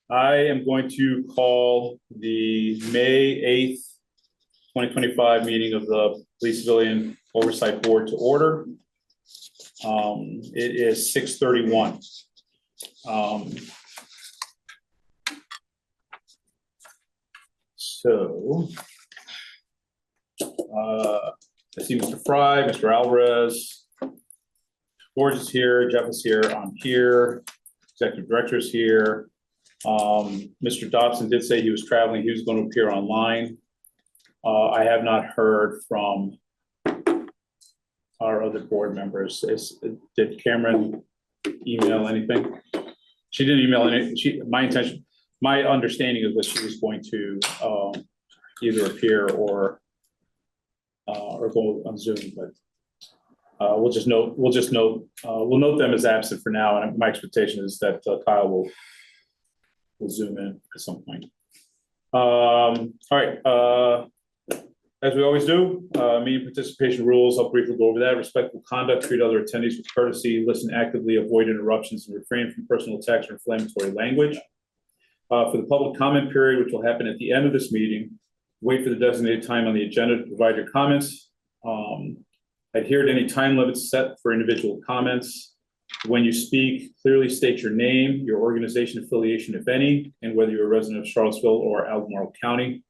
I am going to call the May 8th, 2025 meeting of the Police Civilian Oversight Board to order. It is 6:31. I see Mr. Fry, Mr. Alvarez, George is here, Jeff is here, I'm here, Executive Director is here. Mr. Dobson did say he was traveling, he was going to appear online. I have not heard from our other board members. Did Cameron email anything? She didn't email any. My understanding is that she was going to either appear or go on Zoom, but we'll note them as absent for now. And my expectation is that Kyle will Zoom in at some point. All right. As we always do, meeting participation rules, I'll briefly go over that. Respectful conduct, treat other attendees with courtesy, listen actively, avoid interruptions, and refrain from personal attacks or inflammatory language. For the public comment period, which will happen at the end of this meeting, wait for the designated time on the agenda to provide your comments. Adhere to any time limits set for individual comments. When you speak, clearly state your name, your organization affiliation, if any, and whether you're a resident of Charlottesville or Albemarle County.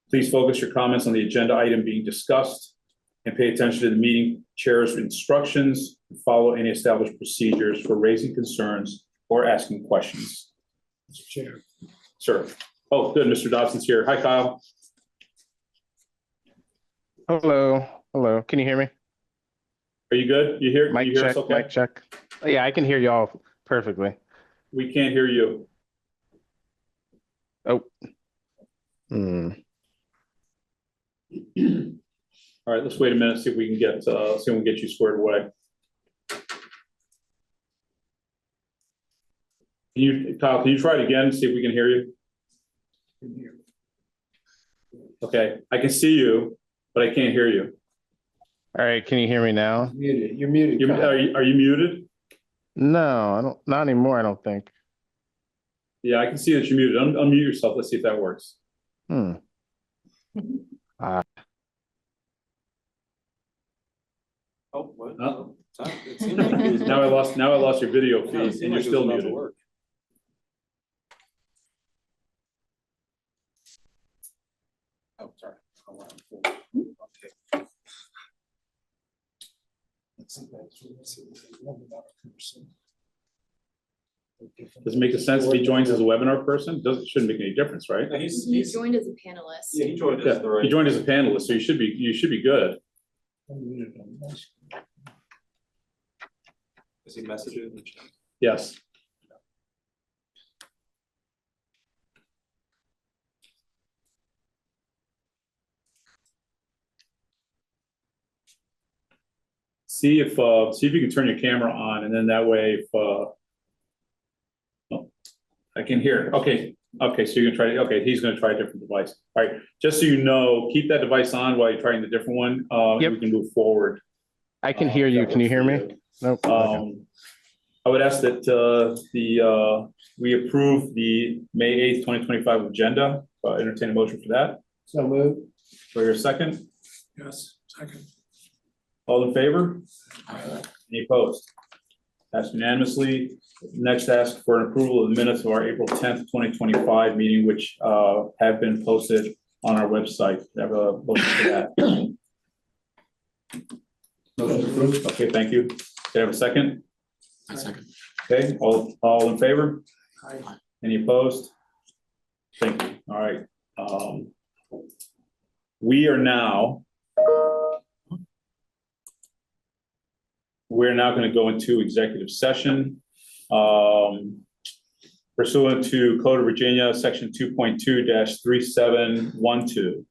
Please focus your comments on the agenda item being discussed and pay attention to the meeting chair's instructions and follow any established procedures for raising concerns or asking questions. Mr. Chair. Sir. Oh, good. Mr. Dobson's here. Hi, Kyle. Hello. Hello. Can you hear me? Are you good? You hear? Mic you hear check. us okay? Mic check. Yeah, I can hear y'all perfectly. We can't hear you. Oh. All right, let's wait a minute, see if we can get you squared away. Kyle, can you try it again, see if we can hear you? Okay, I can see you, but I can't hear you. All right, can you hear me now? Muted. You're muted. Are you muted? No, I don't. Not anymore. I don't think. Yeah, I can see that you're muted. Unmute yourself. Let's see if that works. Oh, what? Oh. It seemed like it was Now I lost your video feed, Yeah, it and seemed you're like it was still about to muted. work. Oh, sorry. Oh, wow. Okay. Does it make sense if he joins as a webinar person? Shouldn't make any difference, right? Yeah, He joined as a panelist. Yeah, he joined us. Yeah, he joined as a panelist, so you should be good. Is he messaging in the chat? Yes. See if you can turn your camera on, and then that way, if oh, I can hear. Okay, so you're gonna try. Okay, he's gonna try a different device. All right, just so you know, keep that device on while you're trying the different one. Yep. We can move forward. I can hear you. Can you hear me? Nope. Okay. I would ask that we approve the May 8th, 2025 agenda. Entertain a motion for that. So moved. For your second. Yes, second. All in favor? Any opposed? Passed unanimously. Next, ask for an approval of the minutes of our April 10th, 2025 meeting, which have been posted on our website. Have a motion for that. Motion approved. Okay, thank you. Can I have a second? A second. Okay, all in favor? Aye. Any opposed? Thank you. All right. We're now going to go into executive session. Pursuant to Code of Virginia, Section 2.2-3712.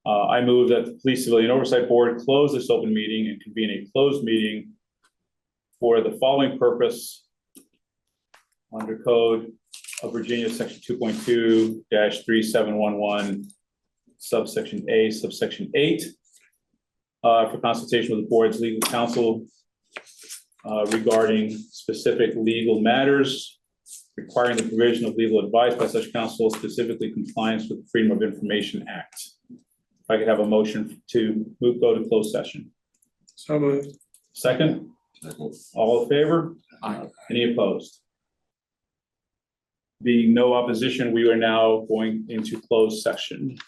I move that the Police Civilian Oversight Board close this open meeting and convene a closed meeting for the following purpose under Code of Virginia, Section 2.2-3711, subsection A, subsection 8, for consultation with the board's legal counsel regarding specific legal matters requiring the provision of legal advice by such counsel, specifically compliance with the Freedom of Information Act. If I could have a motion to go to closed session. So moved. Second, all in favor? Aye. Any opposed? Being no opposition, we are now going into closed session.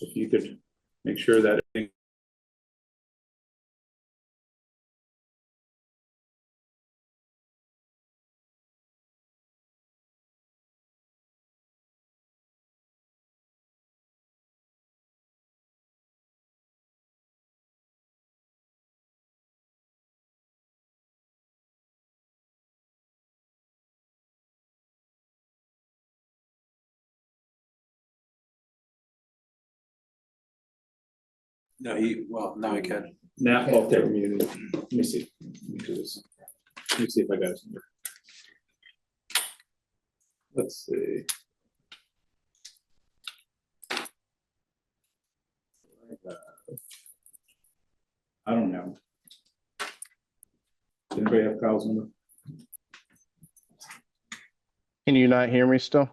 If you could make sure that No, now he can. now, oh, there, let me see. Let me do this. Let me see if I got it. Let's see. I don't know. Does anybody have Kyle's number? Can you not hear me still?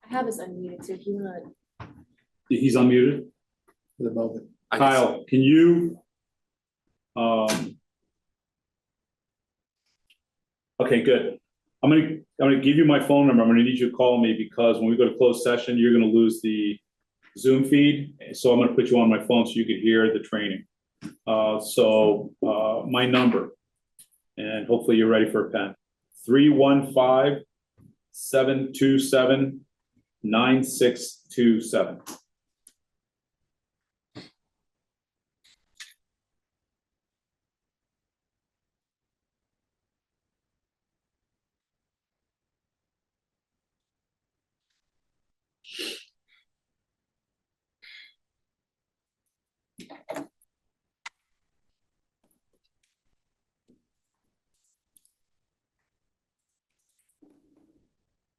I have us unmuted, so if you want He's unmuted for the moment. Kyle, can you? Okay, good. I'm gonna give you my phone number. I'm gonna need you to call me because when we go to closed session, you're gonna lose the Zoom feed. So I'm gonna put you on my phone so you can hear the training. My number, and hopefully you're ready for a pen. 315-727-9627.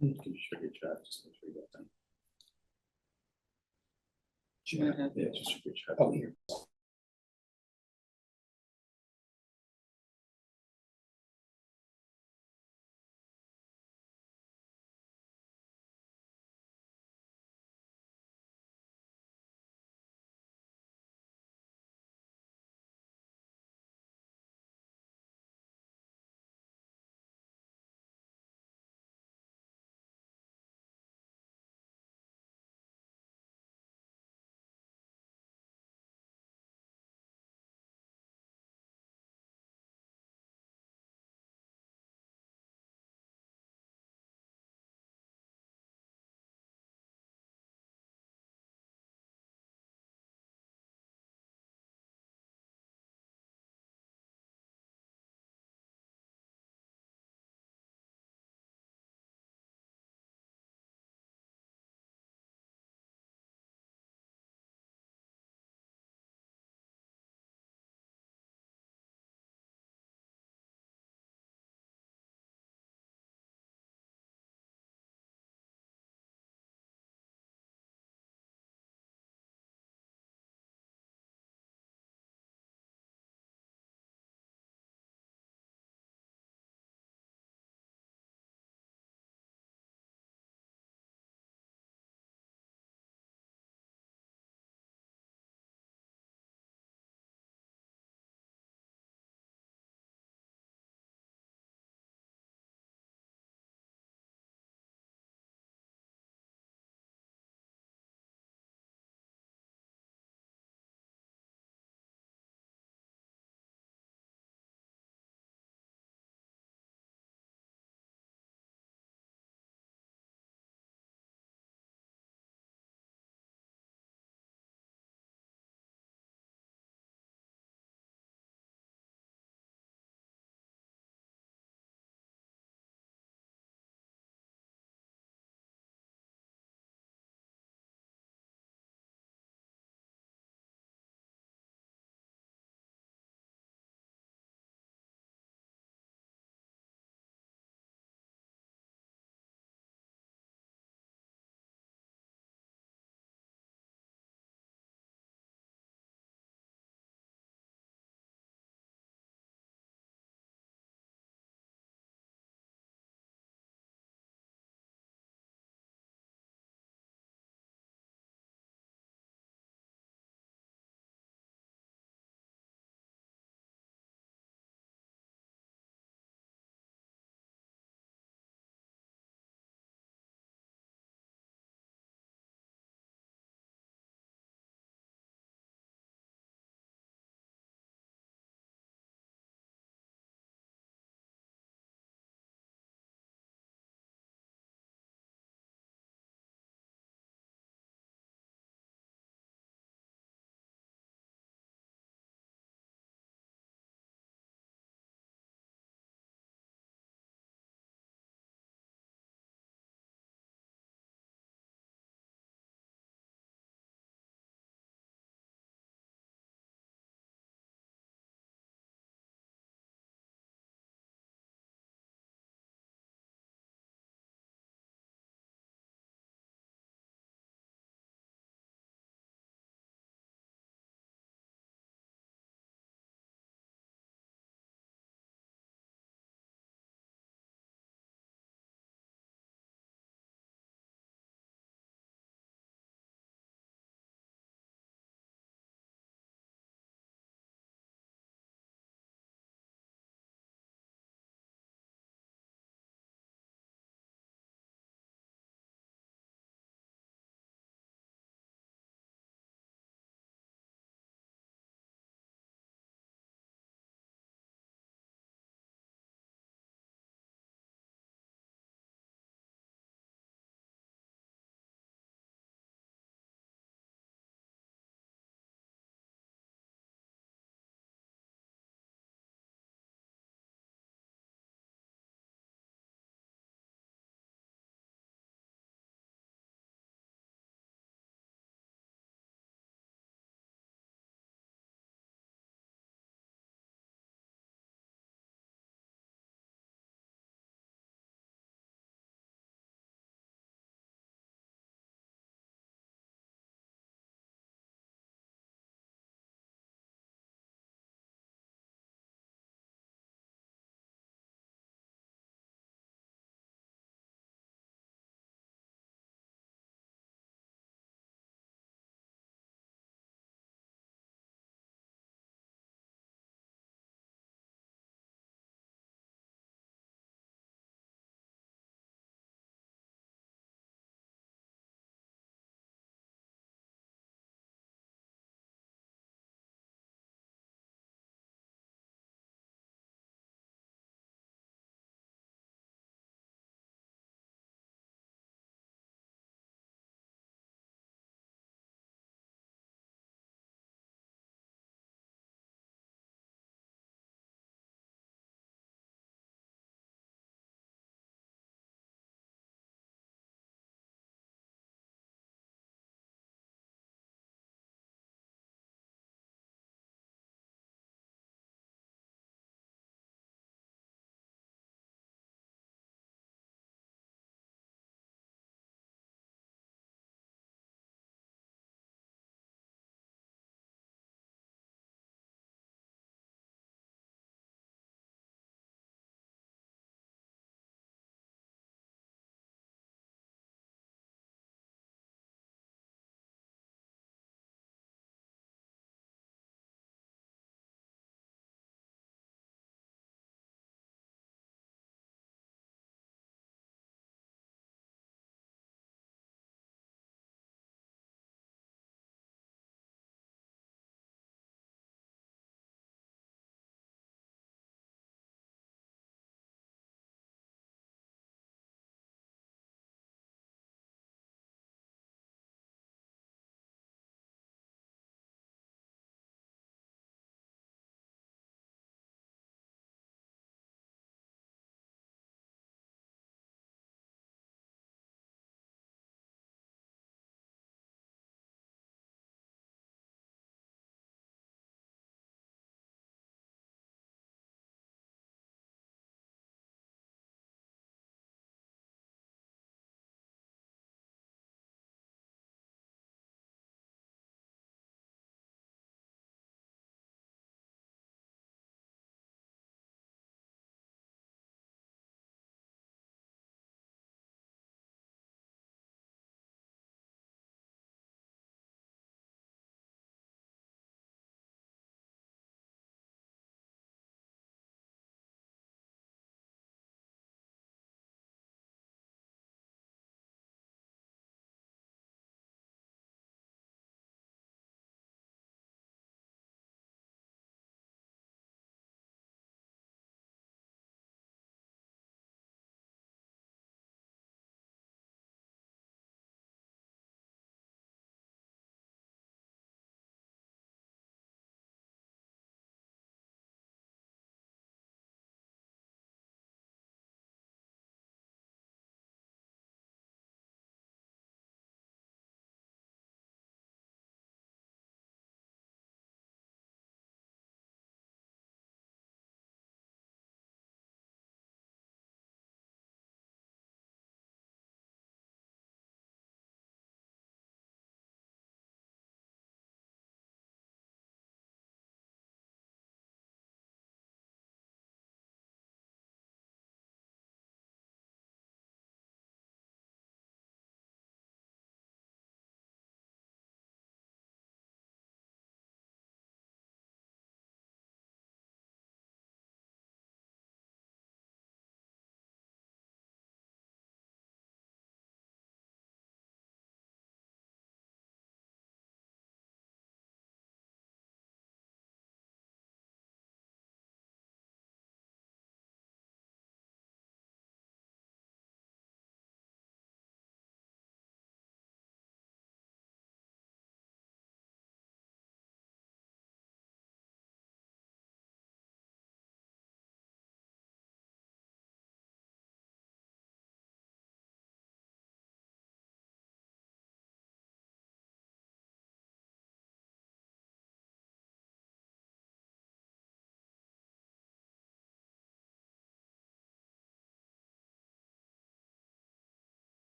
Can you share your chat? Just make sure you got that. Yeah, just share your chat. Oh, here.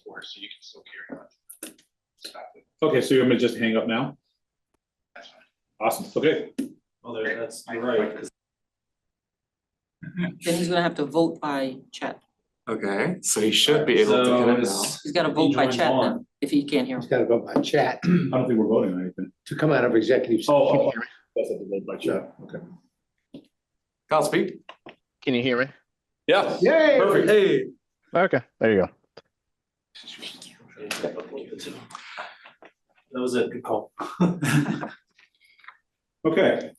before, so you can still carry on. Stop it. Okay, so you're gonna just hang up now? That's fine. Awesome, okay. Well, that's, you're right. Then he's gonna have to vote by chat. Okay, so he should be able to So hit it now. it's- He's gotta vote by joins chat on. then, if he can't hear He's him. gotta go by chat I don't think we're voting on anything. to come out of executive session. Oh, that's at the vote by chat, okay. Kyle, speak. Can you hear me? Yeah, Yay! perfect. Hey. Okay, there you go. That was a good call. Okay,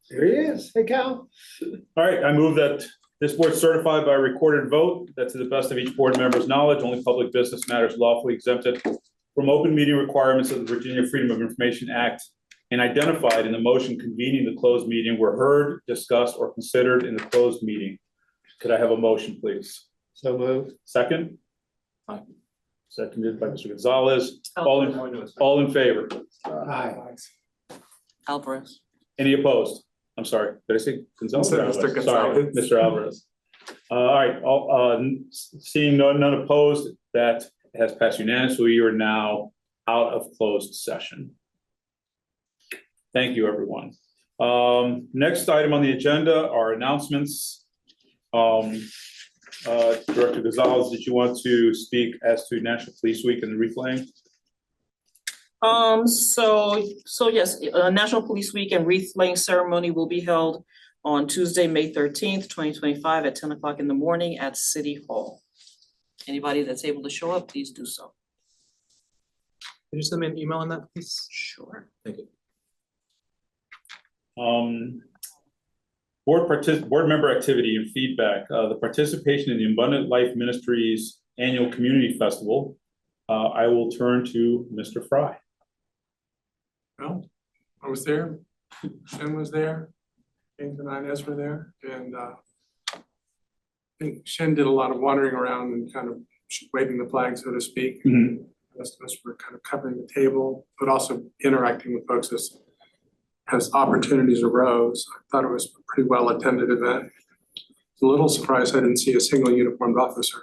There he is. Hey, Cal. all right, I move that this board certified by recorded vote that to the best of each board member's knowledge, only public business matters lawfully exempted from open meeting requirements of the Virginia Freedom of Information Act and identified in the motion convening the closed meeting were heard, discussed, or considered in the closed meeting. Could I have a motion, please? So moved. Second? Seconded by Mr. Gonzalez. All in favor? Hi. Alvarez. Any opposed? I'm sorry, did I say Gonzalez? You said Mr. Sorry, Gonzalez. Mr. Alvarez. All right, seeing none opposed, that has passed unanimously. We are now out of closed session. Thank you, everyone. Next item on the agenda are announcements. Director Gonzalez, did you want to speak as to National Police Week and the wreath-laying? So yes, National Police Week and wreath laying ceremony will be held on Tuesday, May 13th, 2025 at 10 o'clock in the morning at City Hall. Anybody that's able to show up, please do so. Can you send me an email on that, please? Sure. Thank you. Board member activity and feedback. The participation in the Abundant Life Ministries Annual Community Festival. I will turn to Mr. Fry. Well, I was there, Shen was there, James and Inez were there, and I think Shen did a lot of wandering around and kind of waving the flag, so to speak. Mhm. The rest of us were kind of covering the table, but also interacting with folks as opportunities arose. I thought it was a pretty well attended event. I was a little surprised I didn't see a single uniformed officer.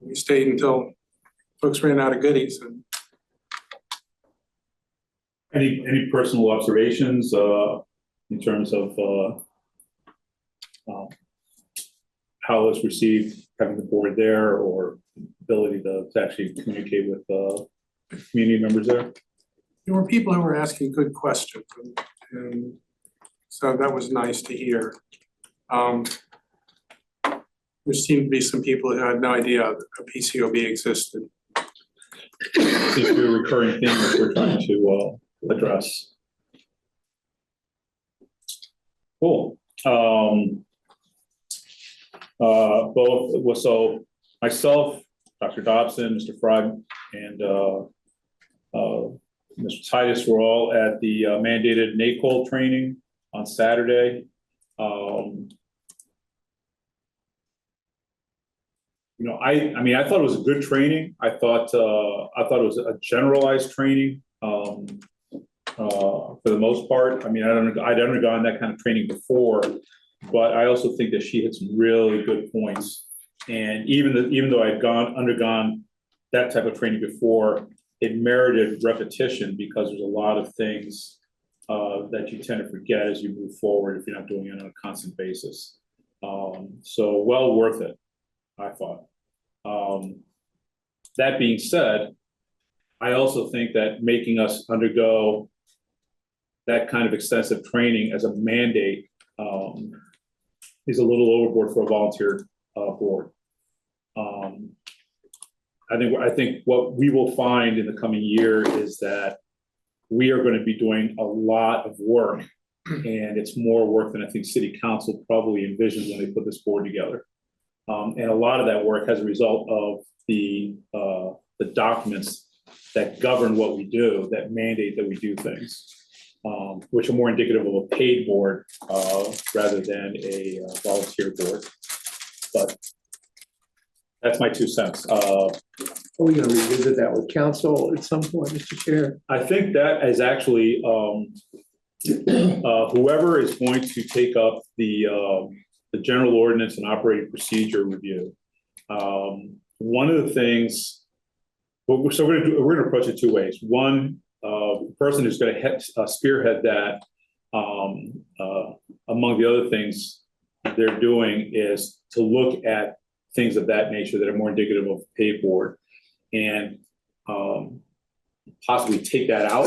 We stayed until folks ran out of goodies, and Any personal observations in terms of how it's received, having the board there, or ability to actually communicate with community members there? there were people who were asking good questions, and so that was nice to hear. There seemed to be some people who had no idea a PCOB existed. Seems to be a recurring theme that we're trying to address. Cool. So myself, Dr. Dobson, Mr. Fry, and Mr. Titus were all at the mandated NACOL training on Saturday. I mean, I thought it was a good training. I thought it was a generalized training for the most part. I mean, I'd undergone that kind of training before, but I also think that she hit some really good points. And even though I'd undergone that type of training before, it merited repetition because there's a lot of things that you tend to forget as you move forward if you're not doing it on a constant basis. So well worth it, I thought. That being said, I also think that making us undergo that kind of extensive training as a mandate is a little overboard for a volunteer board. I think what we will find in the coming year is that we are going to be doing a lot of work, and it's more work than I think City Council probably envisioned when they put this board together. And a lot of that work as a result of the documents that govern what we do, that mandate that we do things, which are more indicative of a paid board rather than a volunteer board. But that's my 2 cents. Are we gonna revisit that with council at some point, Mr. Chair? I think that is actually whoever is going to take up the the general ordinance and operating procedure review. One of the things, we're gonna approach it two ways. One, the person who's gonna spearhead that, among the other things they're doing is to look at things of that nature that are more indicative of the pay board and possibly take that out,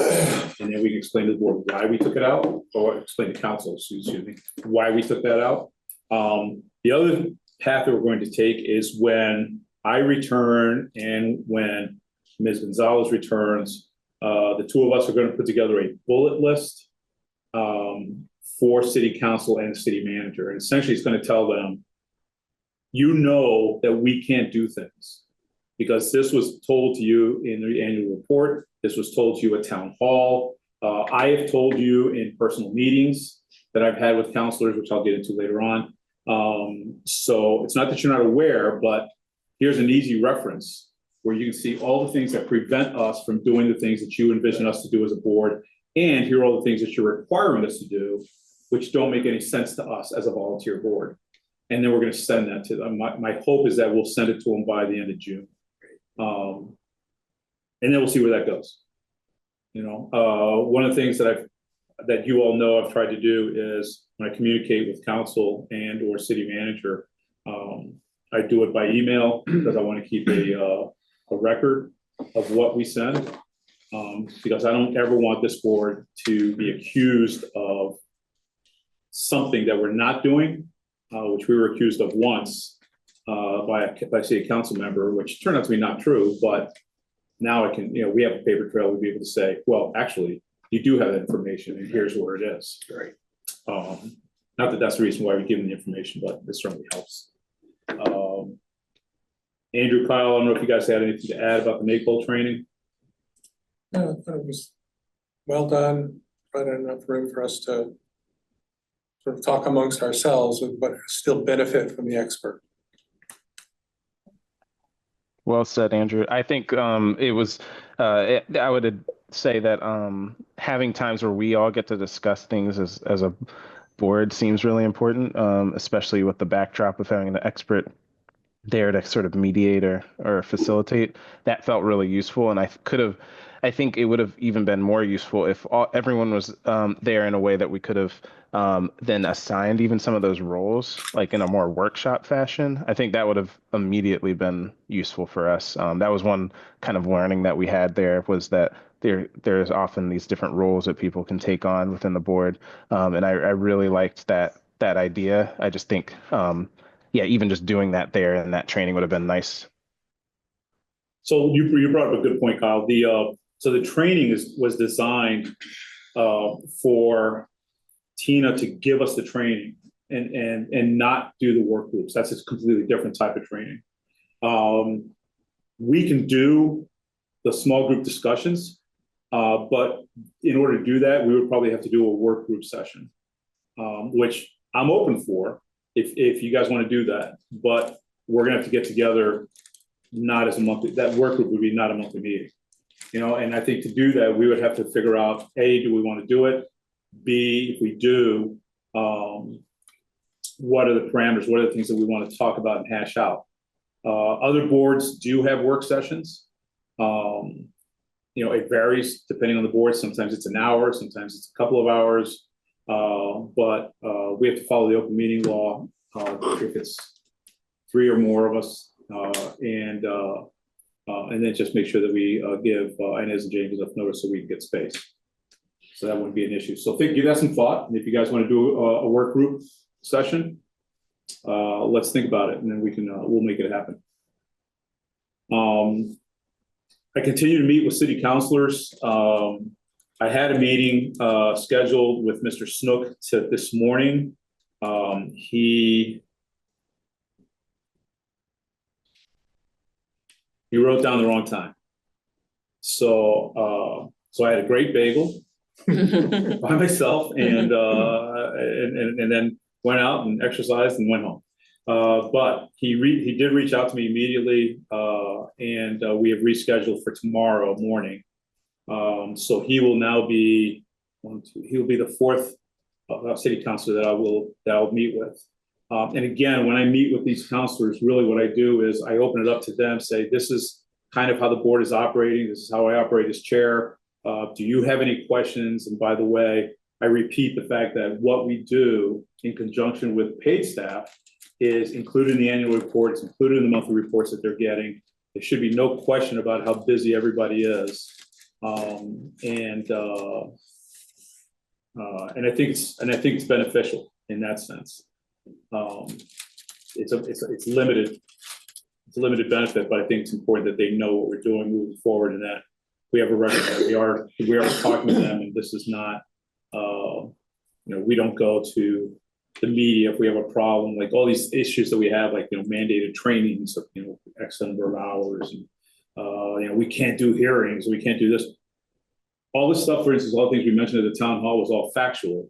and then we can explain to the board why we took it out, or explain to council, excuse me, why we took that out. The other path that we're going to take is when I return and when Ms. Gonzalez returns, the two of us are going to put together a bullet list for city council and city manager. And essentially it's going to tell them, you know that we can't do things because this was told to you in the annual report. This was told to you at town hall. I have told you in personal meetings that I've had with counselors, which I'll get into later on. So it's not that you're not aware, but here's an easy reference where you can see all the things that prevent us from doing the things that you envision us to do as a board. And here are all the things that you're requiring us to do, which don't make any sense to us as a volunteer board. And then we're going to send that to them. My hope is that we'll send it to them by the end of June. And then we'll see where that goes. You know, one of the things that you all know I've tried to do is when I communicate with council and or city manager, I do it by email because I want to keep a record of what we send. Because I don't ever want this board to be accused of something that we're not doing, which we were accused of once by a city council member, which turned out to be not true. But now I can, you know, we have a paper trail. We'd be able to say, well, actually, you do have that information, and here's where it is. Right. Not that that's the reason why we give them the information, but this certainly helps. Andrew, Kyle, I don't know if you guys had anything to add about the Maypole training. No, I thought it was well done, but enough room for us to sort of talk amongst ourselves, but still benefit from the expert. Well said, Andrew. I think it was, I would say that having times where we all get to discuss things as a board seems really important, especially with the backdrop of having an expert there to sort of mediate or facilitate. That felt really useful. And I think it would have even been more useful if everyone was there in a way that we could have then assigned even some of those roles, like in a more workshop fashion. I think that would have immediately been useful for us. That was one kind of learning that we had there, was that there's often these different roles that people can take on within the board. And I really liked that idea. I just think, yeah, even just doing that there and that training would have been nice. So you brought up a good point, Kyle. So the training was designed for Tina to give us the training and not do the work groups. That's a completely different type of training. We can do the small group discussions, but in order to do that, we would probably have to do a work group session, which I'm open for if you guys want to do that. But we're gonna have to get together, not as a monthly, that work group would be not a monthly meeting. You know, and I think to do that, we would have to figure out, A, do we want to do it? B, if we do, what are the parameters? What are the things that we want to talk about and hash out? Other boards do have work sessions. You know, it varies depending on the board. Sometimes it's an hour, sometimes it's a couple of hours. But we have to follow the open meeting law if it's 3 or more of us, and then just make sure that we give Inez and James enough notice so we can get space. So that wouldn't be an issue. So give that some thought. And if you guys want to do a work group session, let's think about it, and then we can we'll make it happen. I continue to meet with city councilors. I had a meeting scheduled with Mr. Snook this morning. He wrote down the wrong time. So I had a great bagel by myself and then went out and exercised and went home. But he did reach out to me immediately, and we have rescheduled for tomorrow morning. So he will now be he'll be the fourth city councilor that I'll meet with. And again, when I meet with these counselors, really what I do is I open it up to them, say, this is kind of how the board is operating. This is how I operate as chair. Do you have any questions? And by the way, I repeat the fact that what we do in conjunction with paid staff is included in the annual reports, included in the monthly reports that they're getting. There should be no question about how busy everybody is. And I think it's beneficial in that sense. It's limited. It's a limited benefit, but I think it's important that they know what we're doing moving forward, and that we have a record that we are talking to them, and this is not, we don't go to the media if we have a problem, like all these issues that we have, like, mandated trainings of, X number of hours, and, we can't do hearings, we can't do this. All this stuff, for instance, all the things we mentioned at the town hall was all factual.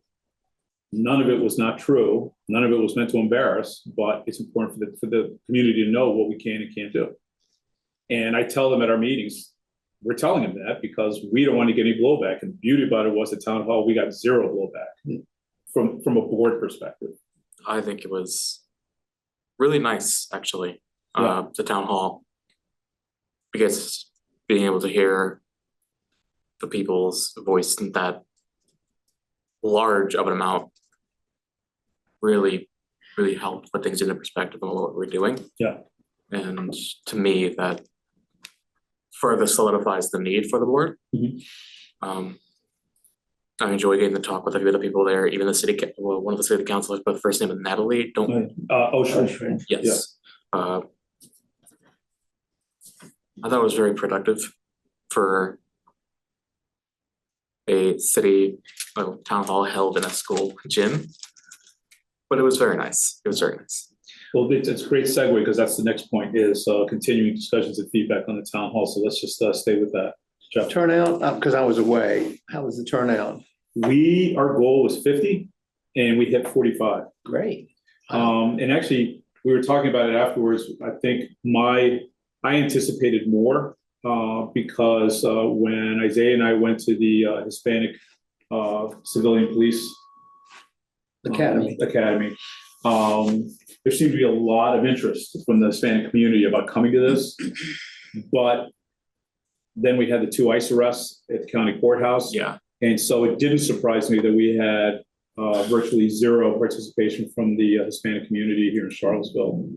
None of it was not true. None of it was meant to embarrass, but it's important for the community to know what we can and can't do. And I tell them at our meetings, we're telling them that because we don't want to get any blowback. And the beauty about it was at town hall, we got zero blowback from a board perspective. I think it was really nice, actually, Yeah. the town hall. Because being able to hear the people's voice in that large of an amount really helped put things into perspective on what we're doing. Yeah. And to me, that further solidifies the need for the board. Mhm. I enjoy getting to talk with a few of the people there, even the one of the city councilors, but the first name is Natalie, Ocean. yes. I thought it was very productive for a city, town hall held in a school gym. But it was very nice. It was very nice. Well, it's a great segue because that's the next point is continuing discussions and feedback on the town hall. So let's just stay with that. Jeff. Turnout, because I was away. How was the turnout? Our goal was 50 and we hit 45. Great. And actually, we were talking about it afterwards. I think I anticipated more because when Isaiah and I went to the Hispanic Civilian Police Academy. There seemed to be a lot of interest from the Hispanic community about coming to this, but then we had the 2 ICE arrests at the county courthouse. Yeah. And so it didn't surprise me that we had virtually zero participation from the Hispanic community here in Charlottesville.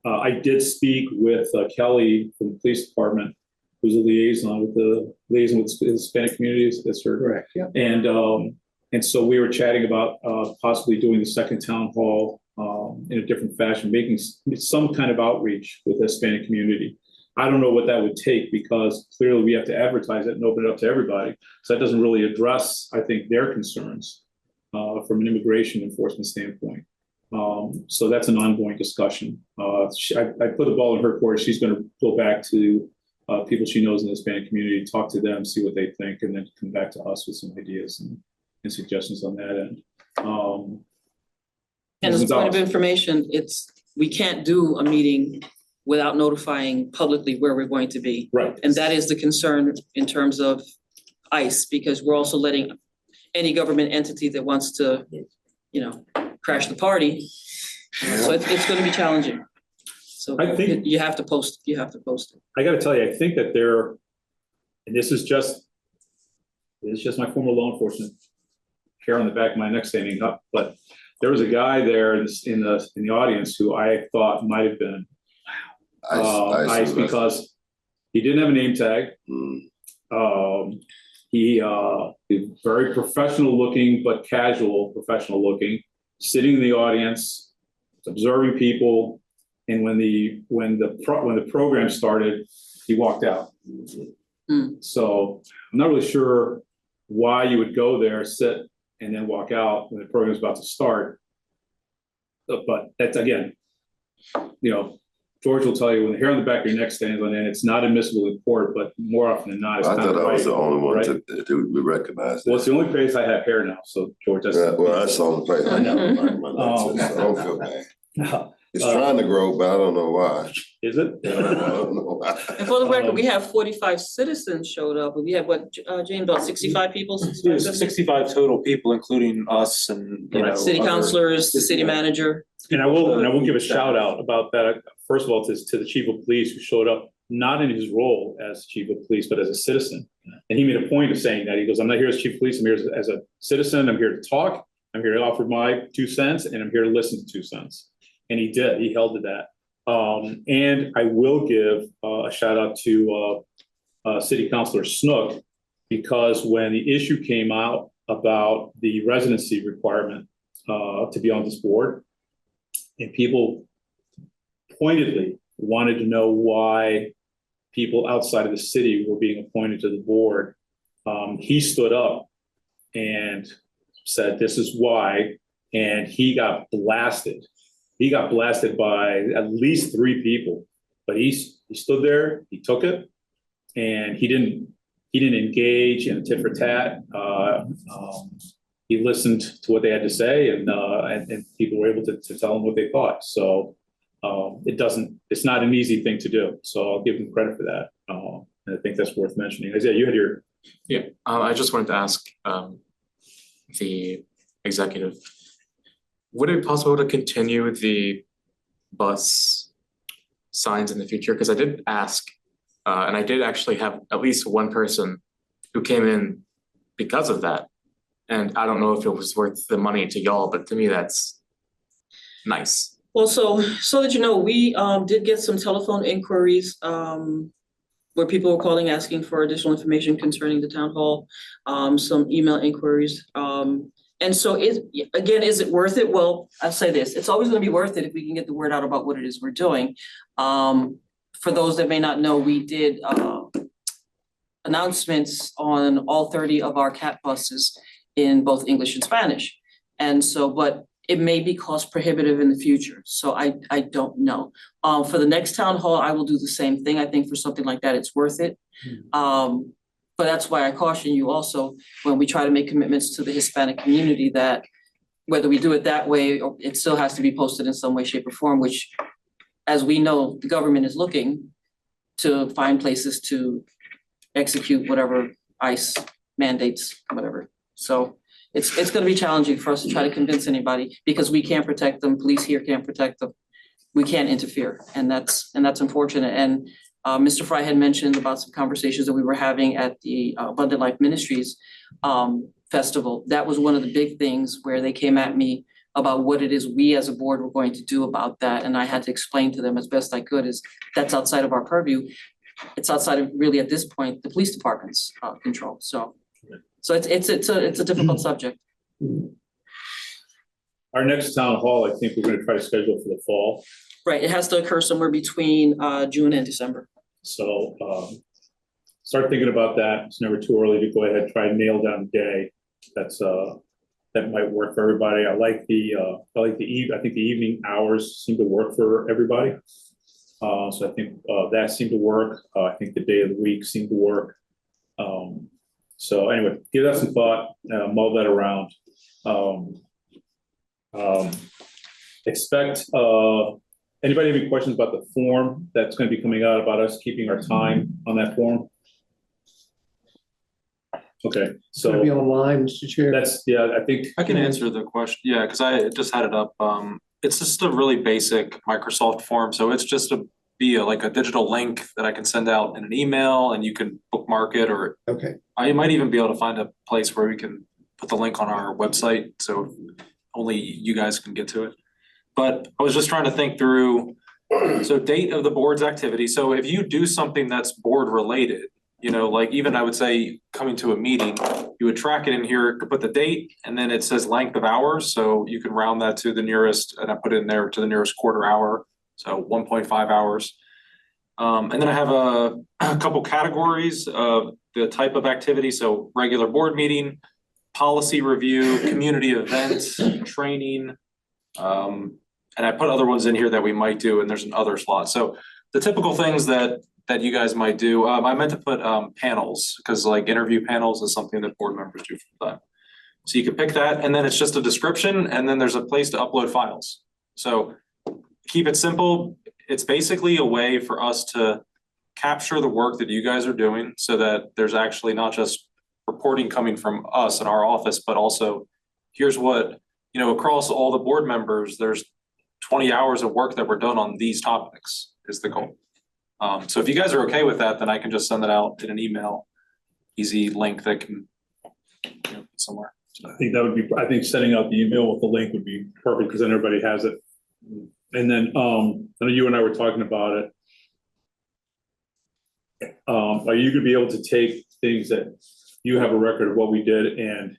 I did speak with Kelly from the police department, who's a liaison with the Hispanic communities. That's her. Correct. Yeah. And so we were chatting about possibly doing the second town hall in a different fashion, making some kind of outreach with the Hispanic community. I don't know what that would take because clearly we have to advertise it and open it up to everybody. So that doesn't really address, I think, their concerns from an immigration enforcement standpoint. So that's an ongoing discussion. I put the ball in her court. She's going to go back to people she knows in the Hispanic community, talk to them, see what they think, and then come back to us with some ideas and suggestions on that end. And as a point of information, we can't do a meeting without notifying publicly where we're going to be. Right. And that is the concern in terms of ICE, because we're also letting any government entity that wants to, crash the party. So it's gonna be challenging. So I think- you have to post it. I got to tell you, I think that and this is just my former law enforcement hair on the back of my neck standing up, but there was a guy there in the audience who I thought might have been ICE because he didn't have a name tag. He very professional looking, but casual professional looking, sitting in the audience, observing people. And when the program started, he walked out. So I'm not really sure why you would go there, sit, and then walk out when the program's about to start. But that's, again, George will tell you when the hair on the back of your neck stands on end, it's not admissible in court, but more often than not, it's I kind thought of I was right, the only one right? to be recognized. Well, it's the only place I have hair now, so George, that's. Well, that's the only place I know. I don't feel bad. It's trying to grow, but I don't know why. Is it? I don't know why. And for the record, we have 45 citizens showed up, and we have what, Jane, about 65 people? 65, 70? 65 total people, including us and, you know. City other- councilors, the city manager. And I will give a shout out about that. First of all, to the chief of police who showed up, not in his role as chief of police, but as a citizen. And he made a point of saying that. He goes, I'm not here as chief of police, I'm here as a citizen, I'm here to talk, I'm here to offer my 2 cents, and I'm here to listen to 2 cents. And he did, he held to that. And I will give a shout out to City Councilor Snook, because when the issue came out about the residency requirement to be on this board, and people pointedly wanted to know why people outside of the city were being appointed to the board, he stood up and said, this is why, and he got blasted. He got blasted by at least 3 people, but he stood there, he took it, and he didn't engage in a tit for tat. He listened to what they had to say, and people were able to tell him what they thought. So it's not an easy thing to do. So I'll give him credit for that. And I think that's worth mentioning. Isaiah, you had your. Yeah, I just wanted to ask the executive, would it be possible to continue the bus signs in the future? Because I did ask, and I did actually have at least one person who came in because of that. And I don't know if it was worth the money to y'all, but to me, that's nice. Well, so that you know, we did get some telephone inquiries where people were calling, asking for additional information concerning the town hall, some email inquiries. And so is it worth it? Well, I'll say this, it's always gonna be worth it if we can get the word out about what it is we're doing. For those that may not know, we did announcements on all 30 of our CAT buses in both English and Spanish. And so, but it may be cost prohibitive in the future. So I don't know. For the next town hall, I will do the same thing. I think for something like that, it's worth it. But that's why I caution you also, when we try to make commitments to the Hispanic community, that whether we do it that way, or it still has to be posted in some way, shape or form, which, as we know, the government is looking to find places to execute whatever ICE mandates, whatever. So it's gonna be challenging for us to try to convince anybody, because we can't protect them, police here can't protect them. We can't interfere, and that's unfortunate. And Mr. Fry had mentioned about some conversations that we were having at the Abundant Life Ministries festival. That was one of the big things where they came at me about what it is we as a board were going to do about that. And I had to explain to them as best I could, is that's outside of our purview. It's outside of, really at this point, the police department's control. So it's a difficult subject. Our next town hall, I think we're gonna try to schedule for the fall. Right, it has to occur somewhere between June and December. So start thinking about that. It's never too early to go ahead and try and nail down the day. That might work for everybody. I think the evening hours seem to work for everybody. So I think that seemed to work. I think the day of the week seemed to work. So anyway, give that some thought, mull that around. Expect, anybody have any questions about the form that's going to be coming out about us keeping our time on that form? Okay, It's gonna be so online, Mr. Chair. I think. I can answer the question, yeah, because I just had it up. It's just a really basic Microsoft form, so it's just like a digital link that I can send out in an email, and you can bookmark it, or Okay. I might even be able to find a place where we can put the link on our website, so only you guys can get to it. But I was just trying to think through, so date of the board's activity. So if you do something that's board related, you know, like even I would say coming to a meeting, you would track it in here, put the date, and then it says length of hours. So you can round that to the nearest, and I put it in there to the nearest quarter hour. So 1.5 hours. And then I have a couple categories of the type of activity. So regular board meeting, policy review, community events, training. And I put other ones in here that we might do, and there's an other slot. So the typical things that you guys might do, I meant to put panels, because like interview panels is something that board members do for that. So you can pick that, and then it's just a description, and then there's a place to upload files. So keep it simple. It's basically a way for us to capture the work that you guys are doing so that there's actually not just reporting coming from us in our office, but also here's what, across all the board members, there's 20 hours of work that were done on these topics is the goal. So if you guys are okay with that, then I can just send it out in an email, easy link that can somewhere. I think setting out the email with the link would be perfect because then everybody has it. And then, I know you and I were talking about it. Are you gonna be able to take things that you have a record of what we did and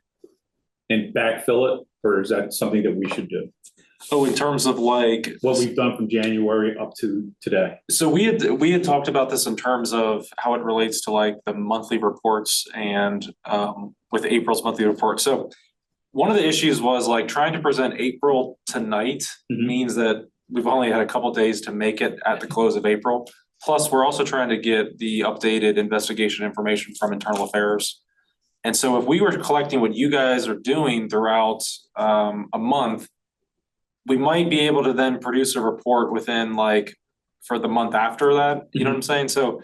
backfill it? Or is that something that we should do? Oh, in terms of like. What we've done from January up to today? So we had talked about this in terms of how it relates to like the monthly reports and with April's monthly report. So one of the issues was like trying to present April tonight means that we've only had a couple days to make it at the close of April. Plus, we're also trying to get the updated investigation information from internal affairs. And so if we were collecting what you guys are doing throughout a month, we might be able to then produce a report within like for the month after that, you know what I'm saying? So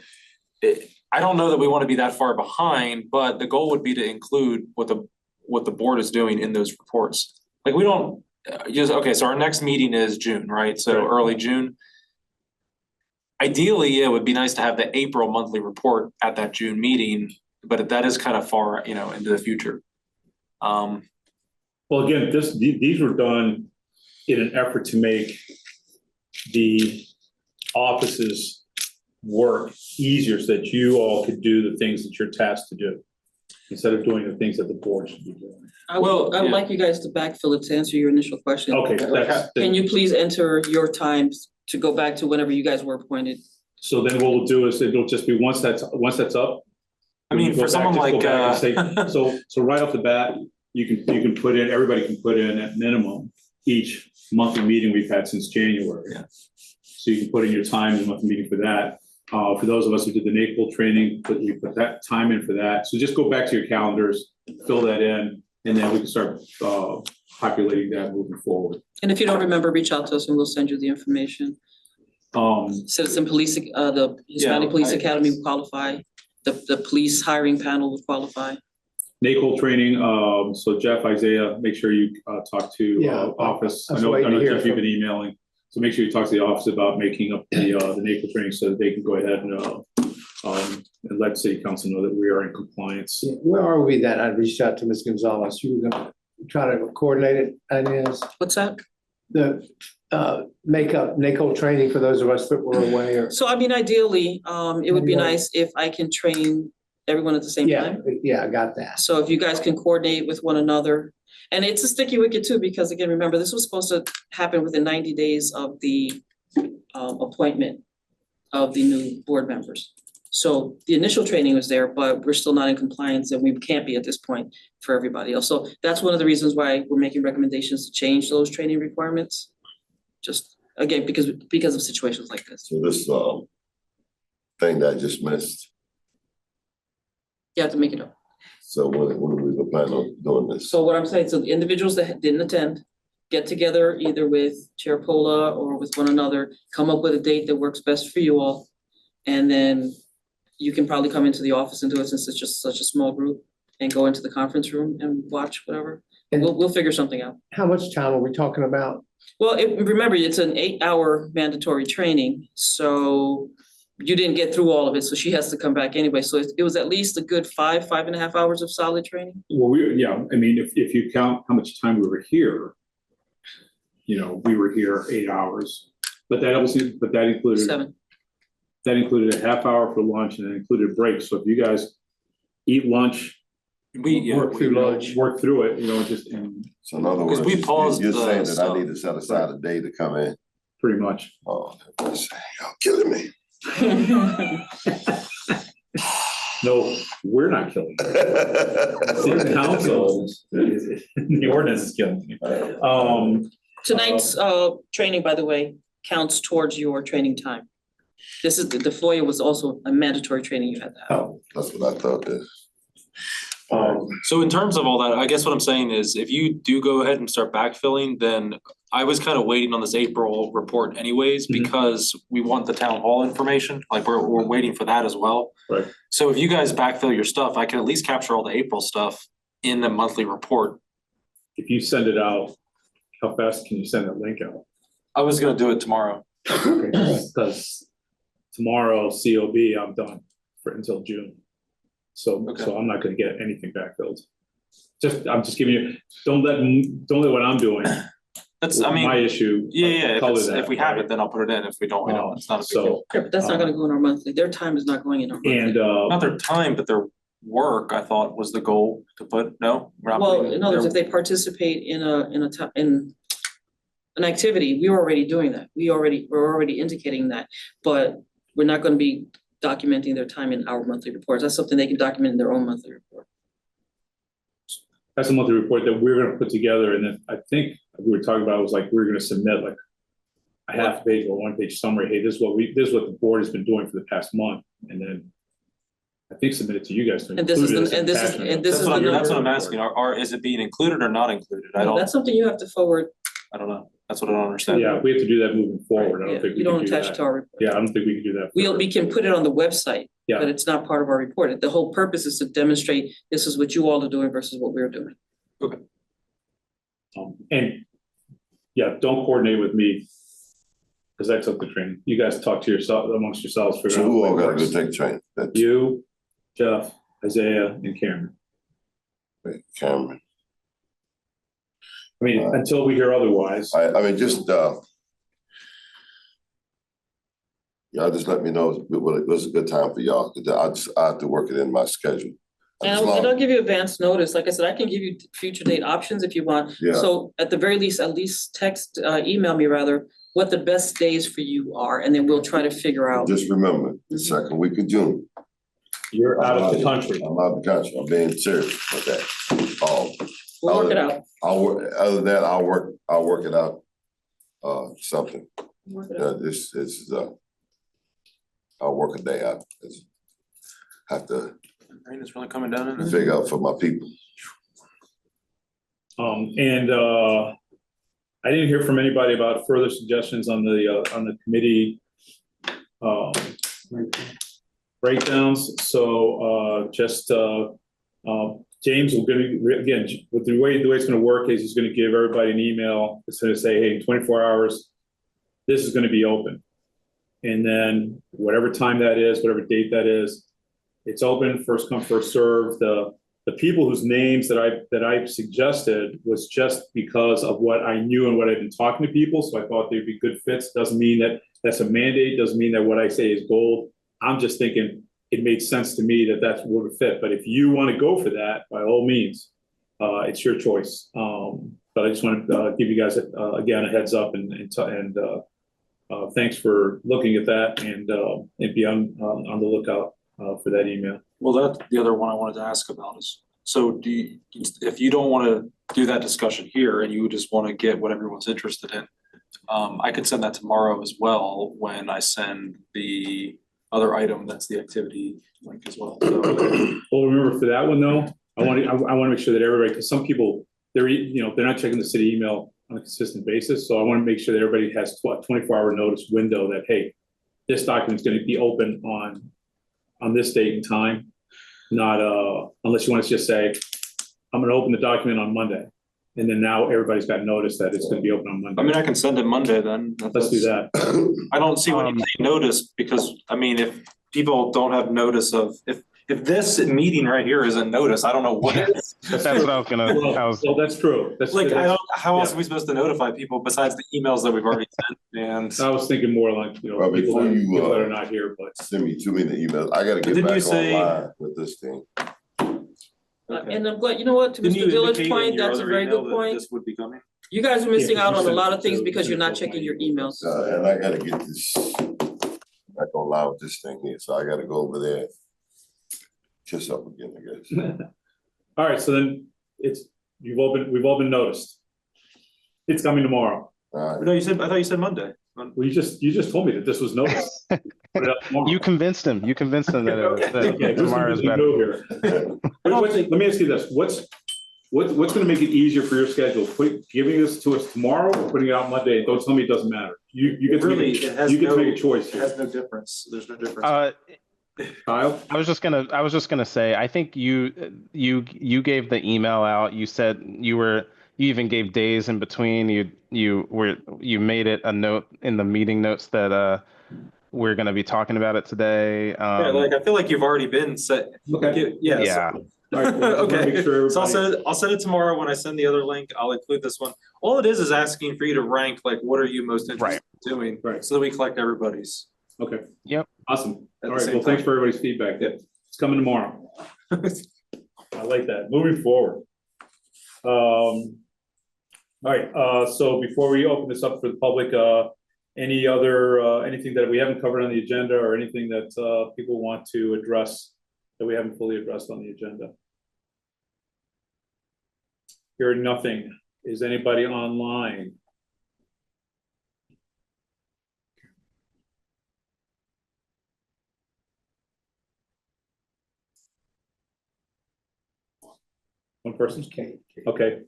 I don't know that we want to be that far behind, but the goal would be to include what the board is doing in those reports. Like we don't okay, so our next meeting is June, right? So early June. Ideally, it would be nice to have the April monthly report at that June meeting, but that is kind of far, into the future. Well, again, these were done in an effort to make the office's work easier so that you all could do the things that you're tasked to do instead of doing the things that the board should be doing. I would like you guys to backfill it to answer your initial question. Okay. Can you please enter your times to go back to whenever you guys were appointed? So then what we'll do is it'll just be once that's up. I mean, for someone like, So right off the bat, you can put in, everybody can put in at minimum each monthly meeting we've had since January. Yeah. So you can put in your time in the monthly meeting for that. For those of us who did the NAPOL training, we put that time in for that. So just go back to your calendars, fill that in, and then we can start populating that moving forward. And if you don't remember, reach out to us and we'll send you the information. Citizen Police, the Hispanic Police Academy will qualify. The police hiring panel will qualify. NAPOL training, so Jeff, Isaiah, make sure you talk to office. I know Jeff, you've been emailing. So make sure you talk to the office about making up the NAPOL training so that they can go ahead and let city council know that we are in compliance. Yeah, where are we then? I reached out to Ms. Gonzalez. You were gonna try to coordinate it, Inez? What's that? The makeup NACO training for those of us that were away or. So I mean, ideally, it would be nice if I can train everyone at the same time. Yeah, I got that. So if you guys can coordinate with one another. And it's a sticky wicket too, because again, remember, this was supposed to happen within 90 days of the appointment of the new board members. So the initial training was there, but we're still not in compliance and we can't be at this point for everybody else. So that's one of the reasons why we're making recommendations to change those training requirements. Just again, because of situations like this. So this thing that I just missed. You have to make it up. So when are we planning on doing this? So what I'm saying, so the individuals that didn't attend, get together either with Chair Pola or with one another, come up with a date that works best for you all. And then you can probably come into the office and do it since it's just such a small group and go into the conference room and watch whatever. And we'll figure something out. How much time are we talking about? Well, remember, it's an 8-hour mandatory training, so you didn't get through all of it, so she has to come back anyway. So it was at least a good 5.5 hours of solid training. Well, I mean, if you count how much time we were here, we were here 8 hours, but that included 7. That included a half hour for lunch and it included breaks. So if you guys eat lunch, work through it, just. So in other words, we paused you're saying that stuff. I need to set aside a day to come in? Pretty much. Oh, y'all killing me. No, we're not killing you. City council, the ordinance is killing you. Tonight's training, by the way, counts towards your training time. This is, the FOIA was also a mandatory training you had to have. Oh, that's what I thought. So in terms of all that, I guess what I'm saying is if you do go ahead and start backfilling, then I was kind of waiting on this April report anyways, Mhm. because we want the town hall information, like we're waiting for that as well. Right. So if you guys backfill your stuff, I can at least capture all the April stuff in the monthly report. If you send it out, how fast can you send that link out? I was gonna do it tomorrow. Because tomorrow, COB, I'm done until June. So Okay. I'm not gonna get anything backfilled. I'm just giving you, don't let what I'm doing, That's, I my mean, issue. yeah, color if that, we have right? it, then I'll put it in. If we don't, we don't. It's not a big deal. So, Yeah, but that's not gonna go in our monthly. Their time is not going in our monthly. and, Not their time, but their work, I thought was the goal to put, no? We're not Well, putting in other words, if their- they participate in an activity, we're already doing that. We're already indicating that, but we're not gonna be documenting their time in our monthly reports. That's something they can document in their own monthly report. that's a monthly report that we're gonna put together, and then I think we were talking about, was like, we're gonna submit like a half page or 1 page summary, hey, this is what the board has been doing for the past month, and then I think submit it to you guys to And this is include it the- as and this is- attachment. and this is the That's what I'm number. asking. Is it being included or not included? I don't, That's something you have to forward. I don't know. That's what I don't understand. Yeah, we have to do that moving forward, I Yeah, don't think we you can don't do attach that. to our report. Yeah, I don't think we can do that. We can put it on the website, Yeah. but it's not part of our report. The whole purpose is to demonstrate this is what you all are doing versus what we're doing. And, yeah, don't coordinate with me, because I took the training. You guys talk to yourself, amongst yourselves, figure So out who what all gotta go works. take training? That's You, Jeff, Isaiah, and Cameron. Cameron. I mean, until we hear otherwise. I mean, just, y'all just let me know when it was a good time for y'all. I have to work it in my schedule. As And long- I'll give you advance notice. Like I said, I can give you future date options if you want. Yeah. So at the very least, at least email me rather, what the best days for you are, and then we'll try to figure out. Just remember, the second week of June. You're out of the country. I'm out of the country. I'm being serious with that. We'll work it out. Other than that, I'll work it out. Something. Work it out. This is, I'll work a day out. Have to Rain is really coming down in it. figure out for my people. And I didn't hear from anybody about further suggestions on the committee breakdowns, so James will again, with the way it's gonna work is he's gonna give everybody an email. It's gonna say, hey, in 24 hours, this is gonna be open. And then whatever time that is, whatever date that is, it's open, first come, first serve. The people whose names that I suggested was just because of what I knew and what I've been talking to people, so I thought they'd be good fits. Doesn't mean that that's a mandate, doesn't mean that what I say is gold. I'm just thinking it made sense to me that that's what would fit. But if you want to go for that, by all means, it's your choice. But I just want to give you guys again a heads up and thanks for looking at that and be on the lookout for that email. Well, that's the other one I wanted to ask about is, so if you don't want to do that discussion here and you just want to get what everyone's interested in, I could send that tomorrow as well when I send the other item that's the activity link as well. So, Well, remember for that one though, I want to make sure that everybody, because some people, they're not checking the city email on a consistent basis. So I want to make sure that everybody has a 24-hour notice window that, hey, this document's going to be open on this date and time. Not unless you want to just say, I'm going to open the document on Monday. And then now everybody's got notice that it's going to be open on Monday. I mean, I can send it Monday then. Let's do that. I don't see what you say notice, because, I mean, if people don't have notice of, if this meeting right here isn't notice, I don't know what is. That's what I was gonna, Well, that's true. Like, how else are we supposed to notify people besides the emails that we've already sent? And I was thinking more like, Well, people before you, that are not here, but. Send me too many emails. I gotta get Didn't you back say- online with this thing. And I'm glad, you know what, to didn't you Mr. Dillard's indicate in point, your that's a other very email good that point. this would be coming? You guys are missing Yeah, out on a you lot sent of things it because to you're not both checking my your emails. And I gotta get this back online with this thing here, so I gotta go over there. Kiss up again, I guess. All right, so then we've all been noticed. It's coming tomorrow. All right. No, I thought you said Monday. Well, you just told me that this was noticed. Put it up tomorrow. You convinced him that, Okay. that Okay, tomorrow is who's gonna better. go here? Let me ask you this, what's gonna make it easier for your schedule? Giving this to us tomorrow or putting it out Monday? Don't tell me it doesn't matter. You get to Really, make, it has you get to no, make a choice it here. has no difference. There's no difference. Kyle? I was just gonna say, I think you gave the email out. You said you even gave days in between. You made it a note in the meeting notes that we're gonna be talking about it today. Yeah, like, I feel like you've already been set. Okay. Yeah. Yeah. All right, well, I just wanna make Okay, sure so everybody- I'll send it tomorrow when I send the other link. I'll include this one. All it is asking for you to rank, like, what are you most interested in doing? Right. So that we collect everybody's. Okay. Yep. Awesome. At All the right, same well, thanks time. for everybody's feedback. It's coming tomorrow. I like that. Moving forward. All right, so before we open this up for the public, any other, anything that we haven't covered on the agenda or anything that, people want to address that we haven't fully addressed on the agenda? Hearing nothing. Is anybody online? One person? Okay.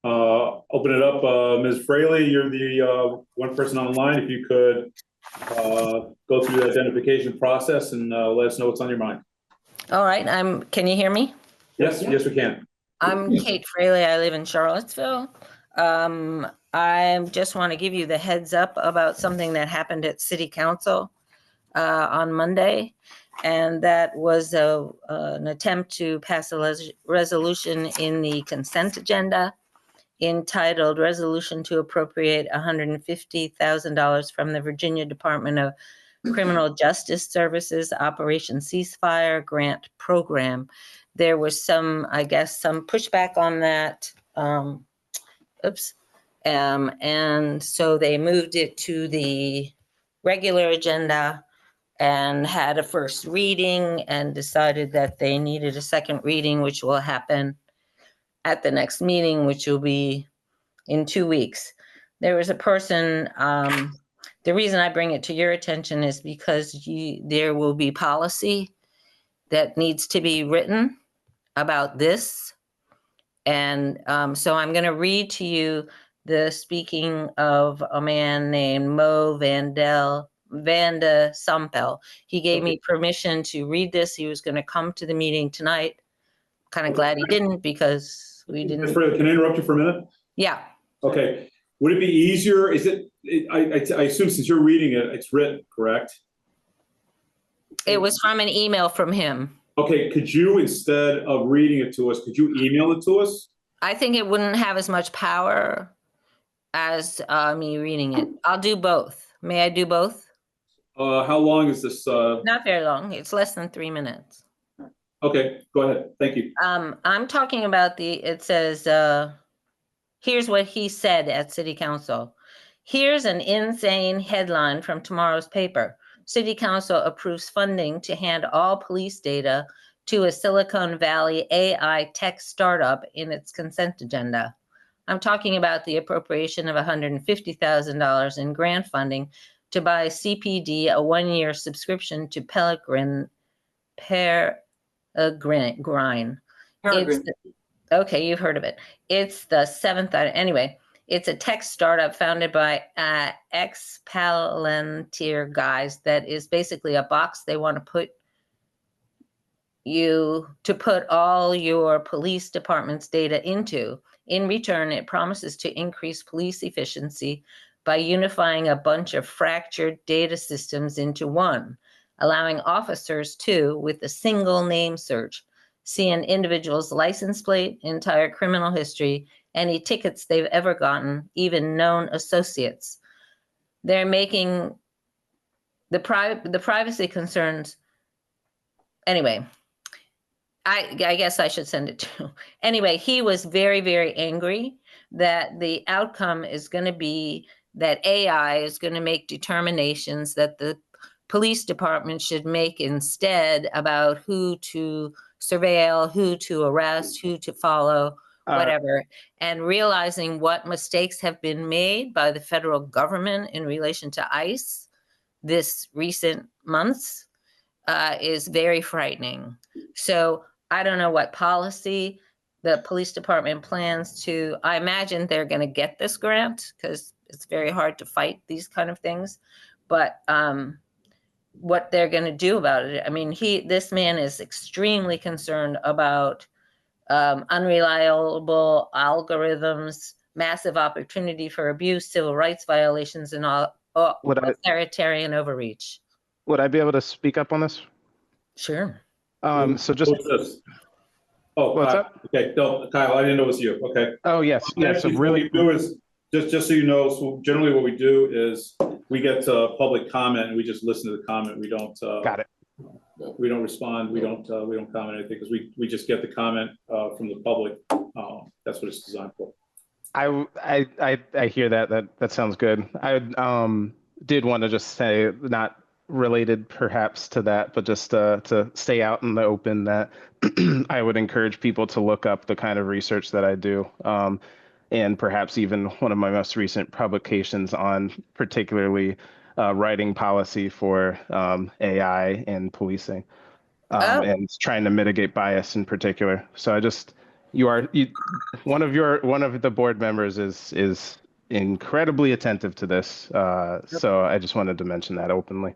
Open it up, Ms. Fraley, you're the, one person online. If you could, go through the identification process and, let us know what's on your mind. All right, can you hear me? Yes, yes, we can. I'm Kate Fraley. I live in Charlottesville. I just want to give you the heads up about something that happened at City Council on Monday. And that was an attempt to pass a resolution in the consent agenda entitled Resolution to Appropriate $150,000 from the Virginia Department of Criminal Justice Services Operation Ceasefire Grant Program. There was some pushback on that. And so they moved it to the regular agenda and had a first reading and decided that they needed a second reading, which will happen at the next meeting, which will be in 2 weeks. There was a person, the reason I bring it to your attention is because there will be policy that needs to be written about this. And so I'm going to read to you the speaking of a man named Mo Vanda Sampel. He gave me permission to read this. He was going to come to the meeting tonight. Kind of glad he didn't because we didn't. Ms. Fraley, can I interrupt you for a minute? Yeah. Okay. Would it be easier? I assume since you're reading it, it's written, correct? It was from an email from him. Okay, could you, instead of reading it to us, could you email it to us? I think it wouldn't have as much power as me reading it. I'll do both. May I do both? How long is this? Not very long. It's less than 3 minutes. Okay, go ahead. Thank you. I'm talking about it says, here's what he said at City Council. Here's an insane headline from tomorrow's paper. City Council approves funding to hand all police data to a Silicon Valley AI tech startup in its consent agenda. I'm talking about the appropriation of $150,000 in grant funding to buy CPD a 1-year subscription to Peregrine. Okay, you've heard of it. It's the seventh item. Anyway, it's a tech startup founded by ex-Palantir guys that is basically a box they want to put all your police department's data into. In return, it promises to increase police efficiency by unifying a bunch of fractured data systems into one, allowing officers to, with a single name search, see an individual's license plate, entire criminal history, any tickets they've ever gotten, even known associates. They're making the privacy concerns. Anyway, I guess I should send it to. Anyway, he was very, very angry that the outcome is going to be that AI is going to make determinations that the police department should make instead about who to surveil, who to arrest, who to follow, whatever, and realizing what mistakes have been made by the federal government in relation to ICE this recent months is very frightening. So I don't know what policy the police department plans to, I imagine they're going to get this grant because it's very hard to fight these kind of things. But what they're going to do about it. I mean, this man is extremely concerned about unreliable algorithms, massive opportunity for abuse, civil rights violations, and all authoritarian overreach. Would I be able to speak up on this? Sure. So just, What's this? Oh, what's Kyle. up? Okay, no, Kyle, I didn't know it was you, okay. Oh, yes, yes, so Actually, what really, we do is, just so you know, so generally what we do is, we get public comment and we just listen to the comment, we don't. got it. We don't respond, we don't comment anything, because we just get the comment from the public, that's what it's designed for. I hear that sounds good. I did want to just say, not related perhaps to that, but just to stay out in the open, that I would encourage people to look up the kind of research that I do, and perhaps even one of my most recent publications on particularly writing policy for AI and policing, and trying to mitigate bias in particular. So one of the board members is incredibly attentive to this. So I just wanted to mention that openly.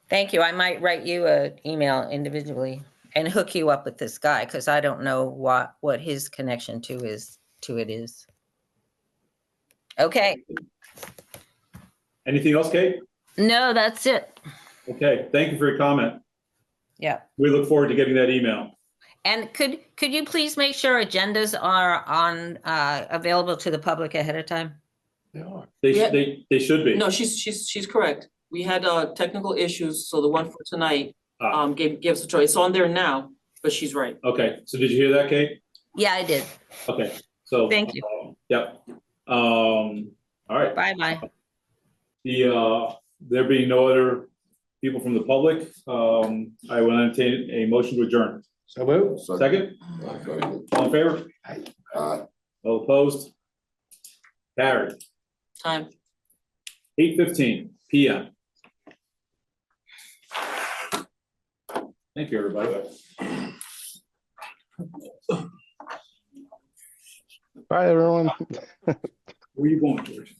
Thank you. I might write you an email individually and hook you up with this guy, because I don't know what his connection to it is. Okay. Anything else, Kate? No, that's it. Okay, thank you for your comment. Yeah. We look forward to getting that email. And could you please make sure agendas are on available to the public ahead of time? They Yeah. should be. No, she's correct. We had technical issues, so the one for tonight gave us a choice. It's on there now, but she's right. Okay, so did you hear that, Kate? Yeah, I did. Okay, so. Thank you. Yep. All right. Bye-bye. There being no other people from the public, I will entertain a motion to adjourn. So move. Second, all in favor? All opposed? Carried. Time. 8:15 PM. Thank you, everybody. Bye, everyone. Where are you going, George?